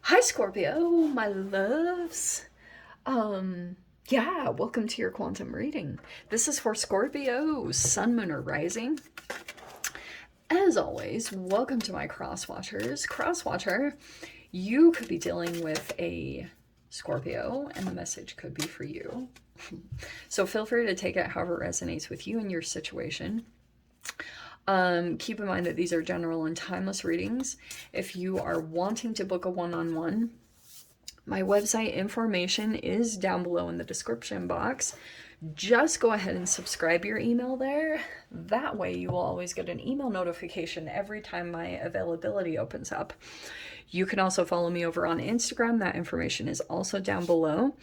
Hi Scorpio, my loves. Yeah, welcome to your quantum reading. This is for Scorpio, Sun, Moon, or Rising. As always, welcome to my cross watchers. Cross watcher, you could be dealing with a Scorpio, and the message could be for you. So feel free to take it however resonates with you and your situation. Keep in mind that these are general and timeless readings. If you are wanting to book a one-on-one, my website information is down below in the description box. Just go ahead and subscribe your email there. That way you will always get an email notification every time my availability opens up. You can also follow me over on Instagram. That information is also down below.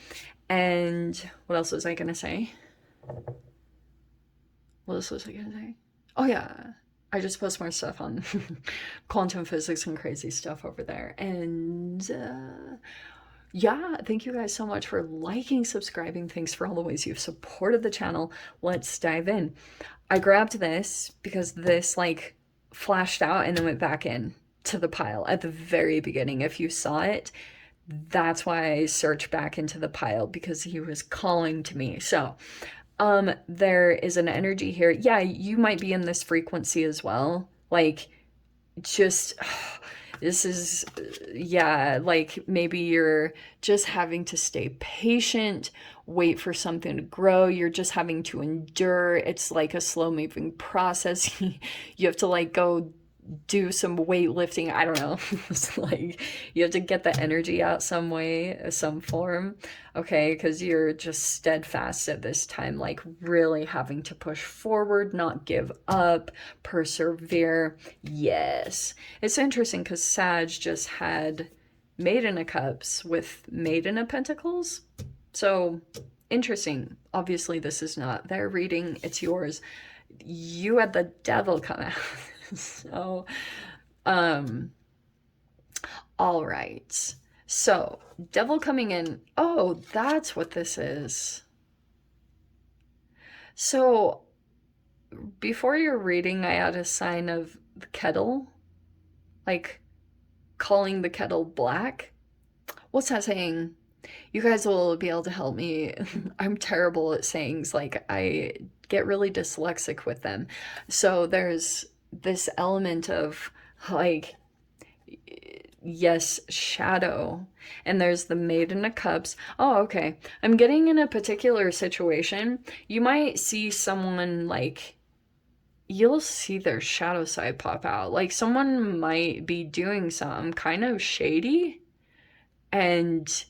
And what else was I going to say? What else was I going to say? Oh yeah, I just post more stuff on quantum physics and crazy stuff over there. And yeah, thank you guys so much for liking, subscribing. Thanks for all the ways you've supported the channel. Let's dive in. I grabbed this because this like flashed out and then went back in to the pile at the very beginning. If you saw it, that's why I searched back into the pile, because he was calling to me. So there is an energy here. Yeah, you might be in this frequency as well. Like, just this is, yeah, like maybe you're just having to stay patient, wait for something to grow. You're just having to endure. It's like a slow moving process. You have to like go do some weightlifting. I don't know. It's like you have to get the energy out some way, some form. Okay, because you're just steadfast at this time, like really having to push forward, not give up, persevere. Yes. It's interesting because Sag just had Maiden of Cups with Maiden of Pentacles. So interesting. Obviously, this is not their reading, it's yours. You had the Devil come out. So, all right. So, Devil coming in. Oh, that's what this is. So, before your reading, I had a sign of the kettle, like calling the kettle black. What's that saying? You guys will be able to help me. I'm terrible at sayings. Like, I get really dyslexic with them. So, there's this element of like, yes, shadow, and there's the Maiden of Cups. Oh, okay. I'm getting in a particular situation. You might see someone like, you'll see their shadow side pop out. Like someone might be doing something kind of shady, and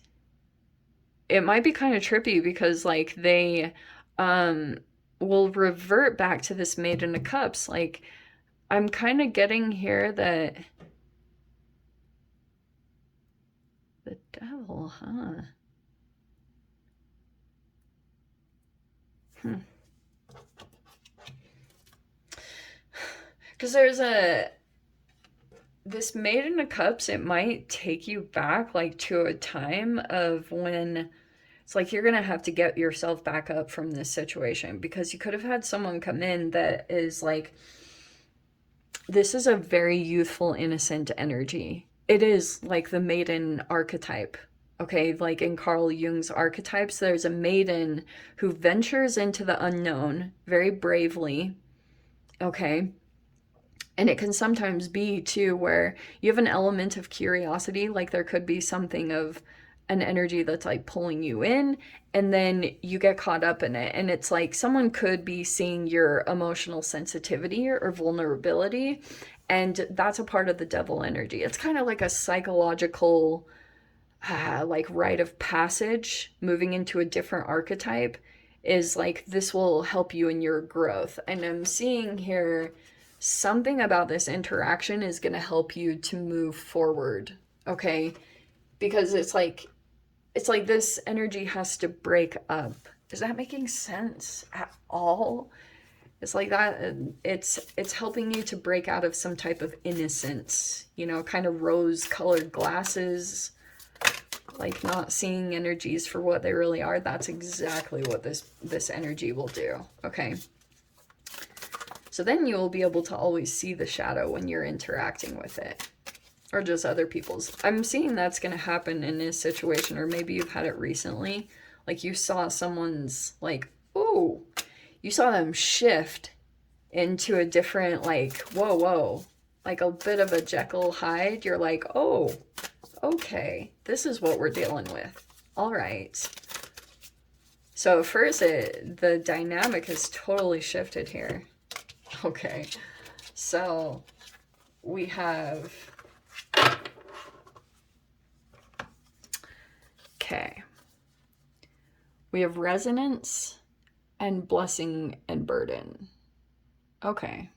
it might be kind of trippy because like they will revert back to this Maiden of Cups. Like I'm kind of getting here that the devil, huh? Because there's this Maiden of Cups, it might take you back like to a time of when it's like you're gonna have to get yourself back up from this situation, because you could have had someone come in that is like, this is a very youthful, innocent energy. It is like the maiden archetype. Okay, like in Carl Jung's archetypes, there's a maiden who ventures into the unknown very bravely. Okay, and it can sometimes be too where you have an element of curiosity, like there could be something of an energy that's like pulling you in, and then you get caught up in it, and it's like someone could be seeing your emotional sensitivity or vulnerability, and that's a part of the devil energy. It's kind of like a psychological like rite of passage. Moving into a different archetype is like, this will help you in your growth. And I'm seeing here something about this interaction is going to help you to move forward. Okay, because it's like this energy has to break up. Is that making sense at all? It's like that. It's helping you to break out of some type of innocence, you know, kind of rose colored glasses, like not seeing energies for what they really are. That's exactly what this energy will do. Okay, so then you will be able to always see the shadow when you're interacting with it. or just other people's. I'm seeing that's going to happen in this situation, or maybe you've had it recently. Like you saw someone's like, oh, you saw them shift into a different, like, whoa, like a bit of a Jekyll Hyde. You're like, oh, okay, this is what we're dealing with. All right. So first, the dynamic has totally shifted here. Okay, so we have, okay, we have resonance and blessing and burden. Okay.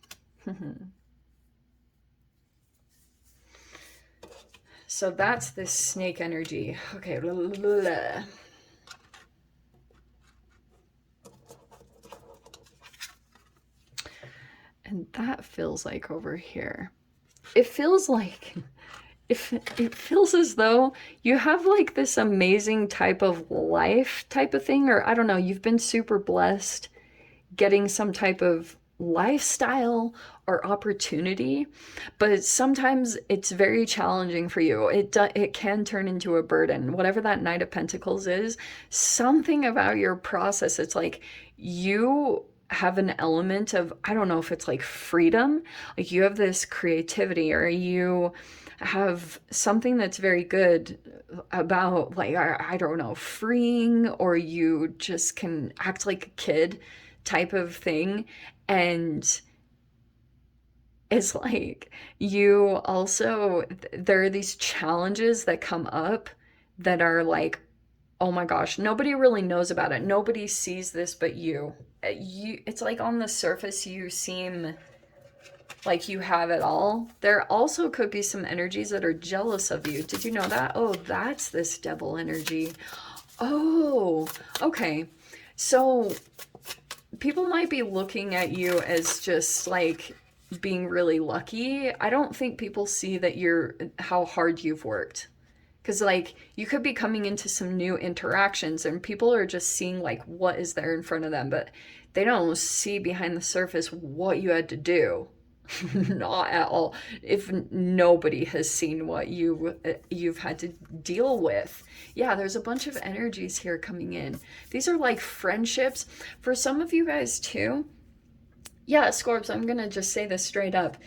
So that's this snake energy. Okay. And that feels like over here. It feels like, if it feels as though you have like this amazing type of life type of thing, or I don't know, you've been super blessed getting some type of lifestyle or opportunity, but sometimes it's very challenging for you. It can turn into a burden. Whatever that Knight of Pentacles is, something about your process, it's like you have an element of, I don't know if it's like freedom, like you have this creativity, or you have something that's very good about, like, I don't know, freeing, or you just can act like a kid type of thing. And it's like you also, there are these challenges that come up that are like, oh my gosh, nobody really knows about it. Nobody sees this but you. It's like on the surface you seem like you have it all. There also could be some energies that are jealous of you. Did you know that? Oh, that's this devil energy. Oh, okay. So people might be looking at you as just like being really lucky. I don't think people see that how hard you've worked. Because, like, you could be coming into some new interactions and people are just seeing, like, what is there in front of them, but they don't see behind the surface what you had to do. Not at all. If nobody has seen what you've had to deal with. Yeah, there's a bunch of energies here coming in. These are like friendships. For some of you guys, too. Yeah, Scorps, I'm going to just say this straight up.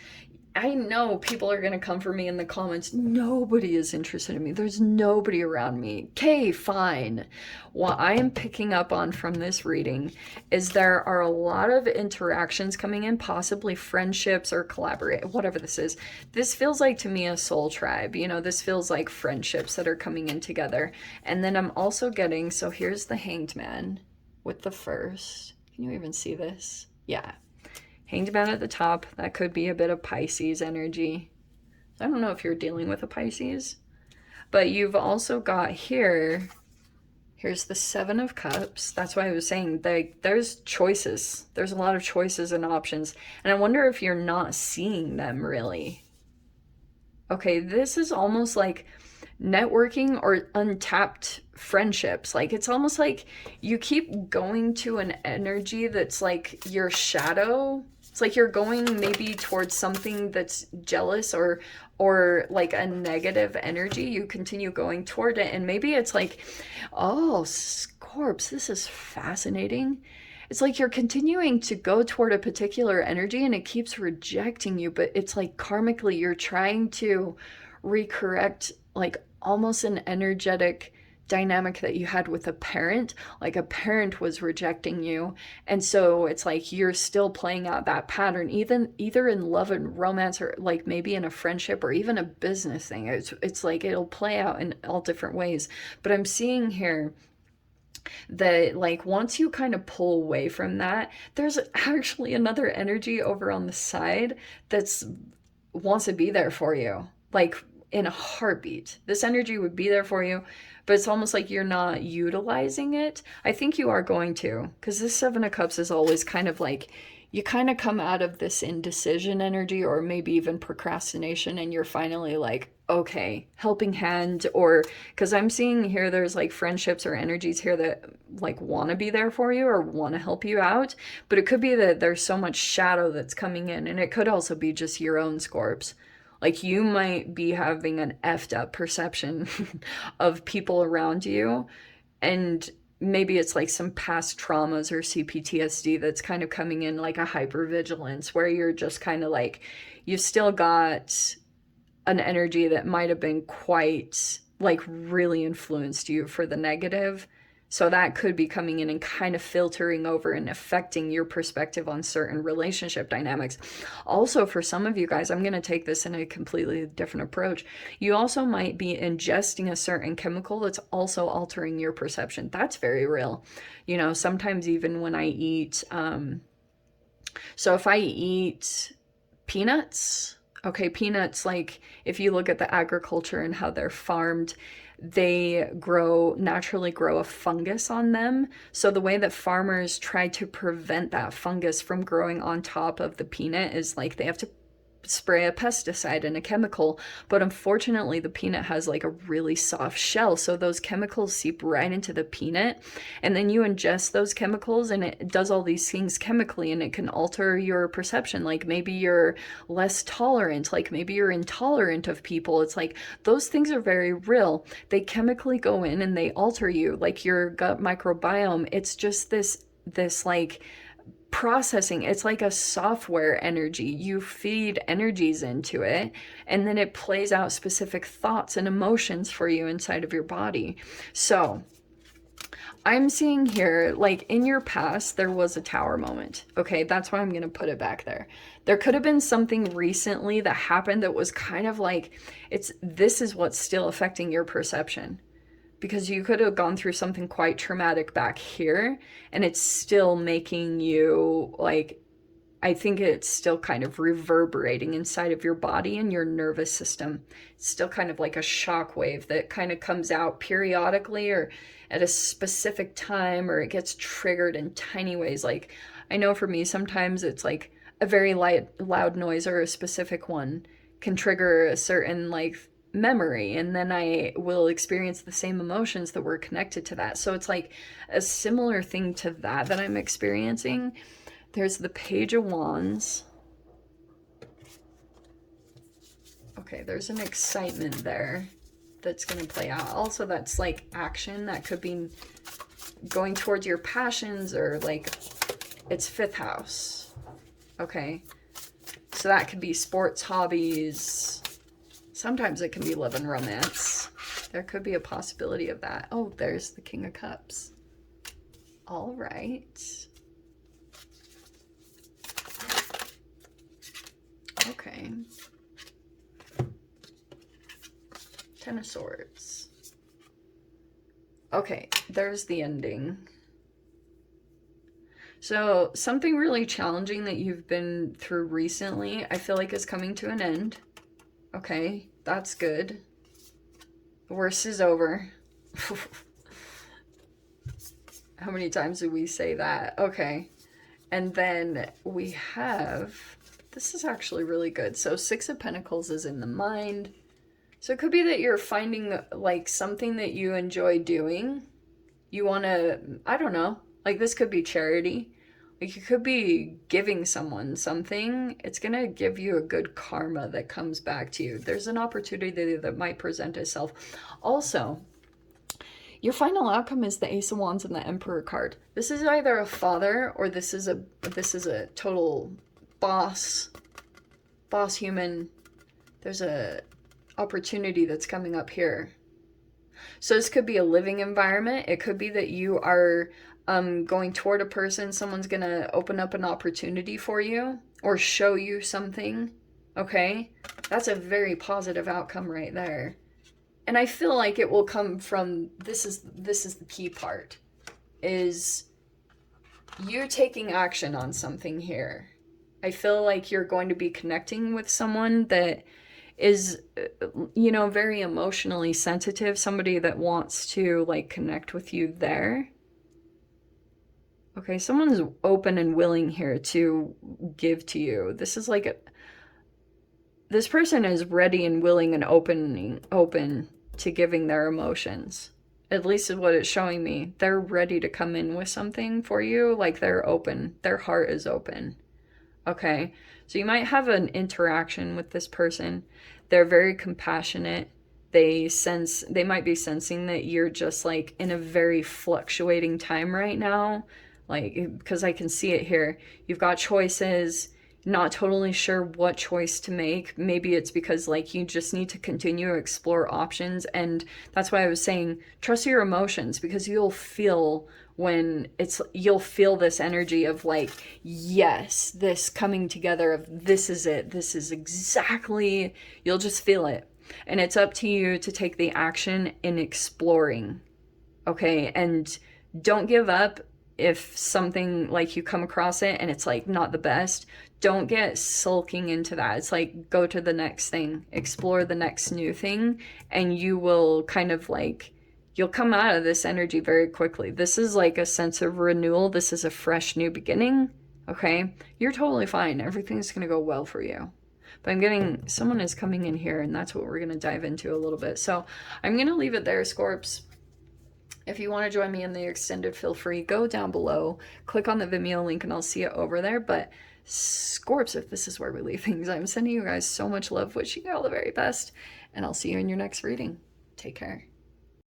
I know people are going to come for me in the comments. Nobody is interested in me. There's nobody around me. Okay, fine. What I am picking up on from this reading is there are a lot of interactions coming in, possibly friendships or collaborate, whatever this is. This feels like to me a soul tribe. You know, this feels like friendships that are coming in together. And then I'm also getting, so here's the Hanged Man with the first. Can you even see this? Yeah. Hanged Man at the top, that could be a bit of Pisces energy. I don't know if you're dealing with a Pisces. But you've also got here, here's the Seven of Cups. That's why I was saying there's choices. There's a lot of choices and options. And I wonder if you're not seeing them really. Okay, this is almost like networking or untapped friendships. Like it's almost like you keep going to an energy that's like your shadow. It's like you're going maybe towards something that's jealous or like a negative energy. You continue going toward it, and maybe it's like, oh, Scorps, this is fascinating. It's like you're continuing to go toward a particular energy and it keeps rejecting you, but it's like karmically you're trying to recorrect like almost an energetic dynamic that you had with a parent. Like a parent was rejecting you, and so it's like you're still playing out that pattern, either in love and romance, or like maybe in a friendship, or even a business thing. It's like it'll play out in all different ways. But I'm seeing here that like once you kind of pull away from that, there's actually another energy over on the side that's wants to be there for you, like in a heartbeat. This energy would be there for you, but it's almost like you're not utilizing it. I think you are going to, because this Seven of Cups is always kind of like you kind of come out of this indecision energy, or maybe even procrastination, and you're finally like, okay, helping hand. Or because I'm seeing here there's like friendships or energies here that like want to be there for you or want to help you out, but it could be that there's so much shadow that's coming in, and it could also be just your own Scorps. Like you might be having an effed up perception of people around you, and maybe it's like some past traumas or CPTSD that's kind of coming in, like a hypervigilance where you're just kind of like, you've still got an energy that might have been quite like really influenced you for the negative. So that could be coming in and kind of filtering over and affecting your perspective on certain relationship dynamics. Also, for some of you guys, I'm going to take this in a completely different approach. You also might be ingesting a certain chemical that's also altering your perception. That's very real. You know, sometimes even when I eat, so if I eat peanuts, okay, peanuts, like if you look at the agriculture and how they're farmed, they naturally grow a fungus on them. So the way that farmers try to prevent that fungus from growing on top of the peanut is like they have to spray a pesticide and a chemical, but unfortunately the peanut has like a really soft shell, so those chemicals seep right into the peanut, and then you ingest those chemicals and it does all these things chemically, and it can alter your perception. Like maybe you're less tolerant, like maybe you're intolerant of people. It's like those things are very real. They chemically go in and they alter you, like your gut microbiome. It's just this like processing. It's like a software energy. You feed energies into it, and then it plays out specific thoughts and emotions for you inside of your body. So I'm seeing here, like in your past, there was a tower moment. Okay, that's why I'm going to put it back there. There could have been something recently that happened that was kind of like, this is what's still affecting your perception. Because you could have gone through something quite traumatic back here, and it's still making you, like, I think it's still kind of reverberating inside of your body and your nervous system. It's still kind of like a shock wave that kind of comes out periodically or at a specific time, or it gets triggered in tiny ways. Like, I know for me, sometimes it's like a very loud noise or a specific one can trigger a certain, like, memory, and then I will experience the same emotions that were connected to that. So it's like a similar thing to that I'm experiencing. There's the Page of Wands. Okay, there's an excitement there that's going to play out. Also, that's like action. That could be going towards your passions, or like it's 5th house. Okay, so that could be sports, hobbies. Sometimes it can be love and romance. There could be a possibility of that. Oh, there's the King of Cups. All right. Okay. 10 of Swords. Okay, there's the ending. So something really challenging that you've been through recently, I feel like is coming to an end. Okay, that's good. The worst is over. How many times do we say that? Okay. And then we have, this is actually really good. So 6 of Pentacles is in the mind. So it could be that you're finding like something that you enjoy doing. You want to, I don't know, like this could be charity. Like you could be giving someone something. It's going to give you a good karma that comes back to you. There's an opportunity that might present itself. Also, your final outcome is the Ace of Wands and the Emperor card. This is either a father, or this is a total boss human. There's a opportunity that's coming up here. So this could be a living environment. It could be that you are going toward a person. Someone's going to open up an opportunity for you or show you something. Okay? That's a very positive outcome right there. And I feel like it will come from, this is the key part, is you taking action on something here. I feel like you're going to be connecting with someone that is, you know, very emotionally sensitive, somebody that wants to like connect with you there. Okay, someone's open and willing here to give to you. This is like this person is ready and willing and open to giving their emotions. At least is what it's showing me. They're ready to come in with something for you. Like they're open. Their heart is open. Okay, So you might have an interaction with this person. They're very compassionate. They might be sensing that you're just like in a very fluctuating time right now. Like, because I can see it here. You've got choices, not totally sure what choice to make. Maybe it's because like you just need to continue to explore options. And that's why I was saying trust your emotions, because you'll feel you'll feel this energy of like, yes, this coming together of this is it, this is exactly, you'll just feel it. And it's up to you to take the action in exploring. Okay. And don't give up if something like you come across it and it's like not the best. Don't get sulking into that. It's like go to the next thing, explore the next new thing, and you will kind of like, you'll come out of this energy very quickly. This is like a sense of renewal. This is a fresh new beginning. Okay. You're totally fine. Everything's going to go well for you. But I'm getting, someone is coming in here, and that's what we're going to dive into a little bit. So I'm going to leave it there, Scorps. If you want to join me in the extended, feel free. Go down below, click on the Vimeo link, and I'll see you over there. But Scorps, if this is where we leave things, I'm sending you guys so much love, wishing you all the very best, and I'll see you in your next reading. Take care.